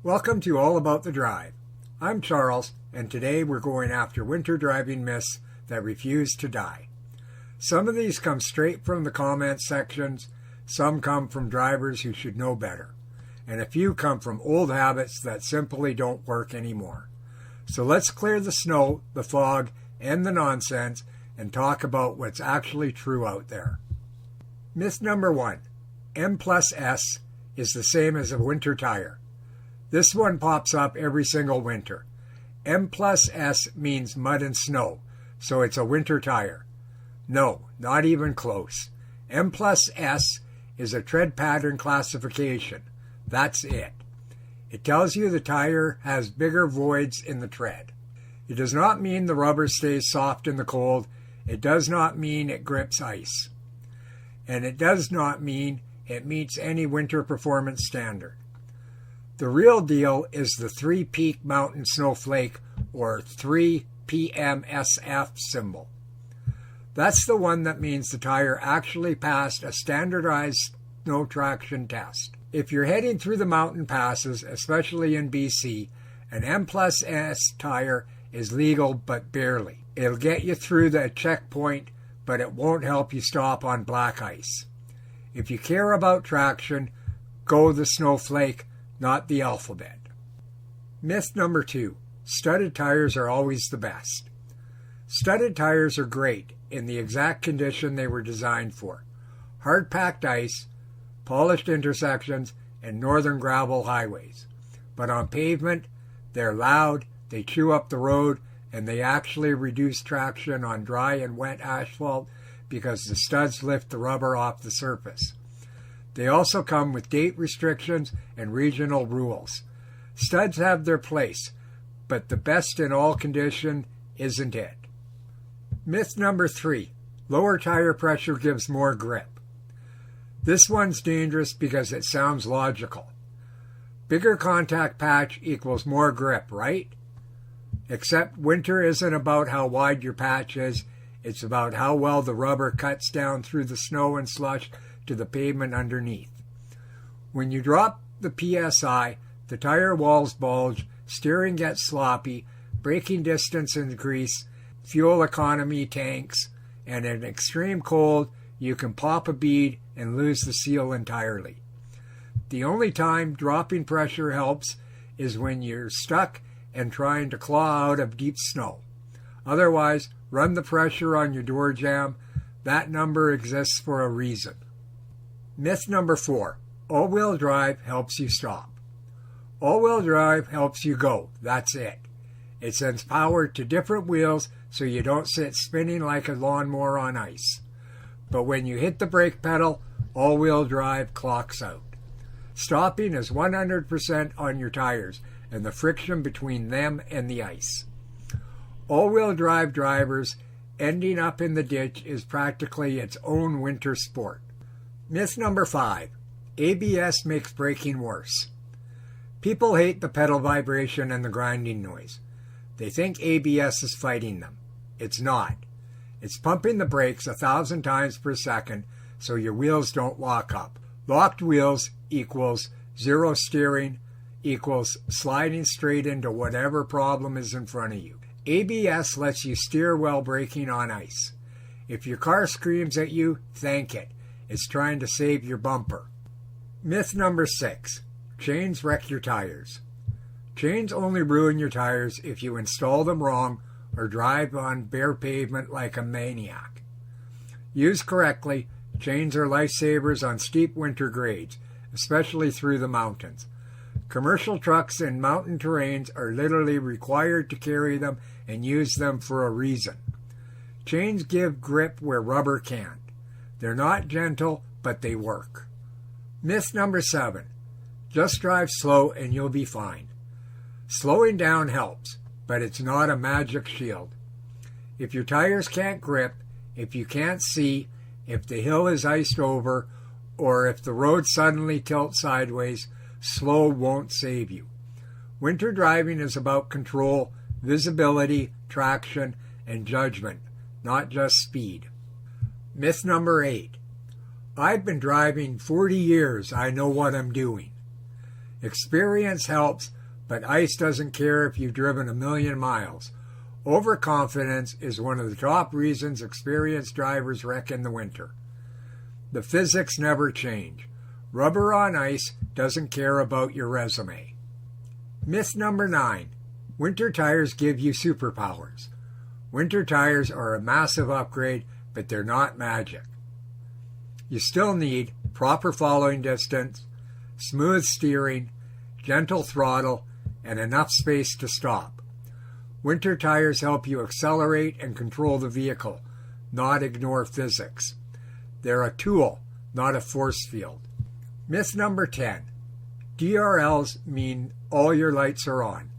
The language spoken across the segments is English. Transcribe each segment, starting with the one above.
Welcome to All About the Drive. I'm Charles, and today we're going after winter driving myths that refuse to die. Some of these come straight from the comment sections, some come from drivers who should know better, and a few come from old habits that simply don't work anymore. So let's clear the snow, the fog, and the nonsense and talk about what's actually true out there. Myth number 1. M plus S is the same as a winter tire. This one pops up every single winter. M plus S means mud and snow, so it's a winter tire. No, not even close. M plus S is a tread pattern classification. That's it. It tells you the tire has bigger voids in the tread. It does not mean the rubber stays soft in the cold. It does not mean it grips ice. And it does not mean it meets any winter performance standard. The real deal is the 3-peak mountain snowflake, or 3PMSF symbol. That's the one that means the tire actually passed a standardized snow traction test. If you're heading through the mountain passes, especially in BC, an M plus S tire is legal but barely. It'll get you through the checkpoint, but it won't help you stop on black ice. If you care about traction, go the snowflake, not the alphabet. Myth number 2. Studded tires are always the best. Studded tires are great in the exact condition they were designed for. Hard-packed ice, polished intersections, and northern gravel highways. But on pavement, they're loud, they chew up the road, and they actually reduce traction on dry and wet asphalt because the studs lift the rubber off the surface. They also come with date restrictions and regional rules. Studs have their place, but the best in all condition isn't it. Myth number 3. Lower tire pressure gives more grip. This one's dangerous because it sounds logical. Bigger contact patch equals more grip, right? Except winter isn't about how wide your patch is, it's about how well the rubber cuts down through the snow and slush to the pavement underneath. When you drop the PSI, the tire walls bulge, steering gets sloppy, braking distance increase, fuel economy tanks, and in extreme cold, you can pop a bead and lose the seal entirely. The only time dropping pressure helps is when you're stuck and trying to claw out of deep snow. Otherwise, run the pressure on your door jamb. That number exists for a reason. Myth number 4. All-wheel drive helps you stop. All-wheel drive helps you go. That's it. It sends power to different wheels so you don't sit spinning like a lawnmower on ice. But when you hit the brake pedal, all-wheel drive clocks out. Stopping is 100% on your tires and the friction between them and the ice. All-wheel drive drivers ending up in the ditch is practically its own winter sport. Myth number 5. ABS makes braking worse. People hate the pedal vibration and the grinding noise. They think ABS is fighting them. It's not. It's pumping the brakes 1,000 times per second so your wheels don't lock up. Locked wheels equals zero steering equals sliding straight into whatever problem is in front of you. ABS lets you steer while braking on ice. If your car screams at you, thank it. It's trying to save your bumper. Myth number 6. Chains wreck your tires. Chains only ruin your tires if you install them wrong or drive on bare pavement like a maniac. Used correctly, chains are lifesavers on steep winter grades, especially through the mountains. Commercial trucks in mountain terrains are literally required to carry them and use them for a reason. Chains give grip where rubber can't. They're not gentle, but they work. Myth number 7. Just drive slow and you'll be fine. Slowing down helps, but it's not a magic shield. If your tires can't grip, if you can't see, if the hill is iced over, or if the road suddenly tilts sideways, slow won't save you. Winter driving is about control, visibility, traction, and judgment, not just speed. Myth number 8. I've been driving 40 years. I know what I'm doing. Experience helps, but ice doesn't care if you've driven 1,000,000 miles. Overconfidence is one of the top reasons experienced drivers wreck in the winter. The physics never change. Rubber on ice doesn't care about your resume. Myth number 9. Winter tires give you superpowers. Winter tires are a massive upgrade, but they're not magic. You still need proper following distance, smooth steering, gentle throttle, and enough space to stop. Winter tires help you accelerate and control the vehicle, not ignore physics. They're a tool, not a force field. Myth number 10. DRLs mean all your lights are on.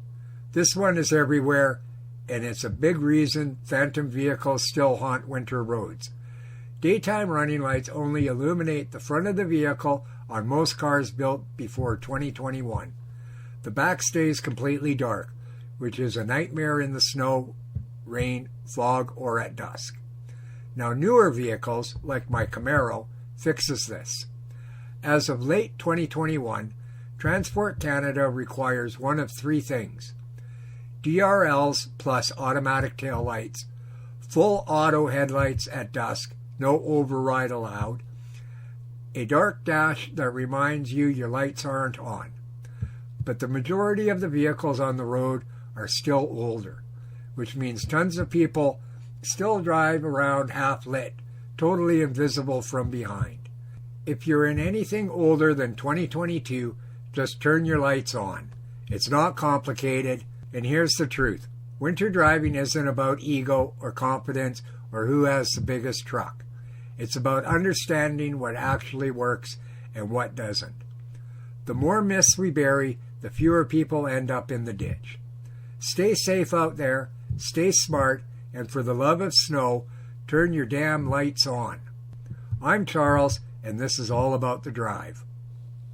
This one is everywhere, and it's a big reason phantom vehicles still haunt winter roads. Daytime running lights only illuminate the front of the vehicle on most cars built before 2021. The back stays completely dark, which is a nightmare in the snow, rain, fog, or at dusk. Now, newer vehicles, like my Camaro, fixes this. As of late 2021, Transport Canada requires one of 3 things: DRLs plus automatic tail lights, full auto headlights at dusk, no override allowed, a dark dash that reminds you your lights aren't on. But the majority of the vehicles on the road are still older, which means tons of people still drive around half lit, totally invisible from behind. If you're in anything older than 2022, just turn your lights on. It's not complicated, and here's the truth. Winter driving isn't about ego or confidence or who has the biggest truck. It's about understanding what actually works and what doesn't. The more myths we bury, the fewer people end up in the ditch. Stay safe out there, stay smart, and for the love of snow, turn your damn lights on. I'm Charles, and this is all about the drive.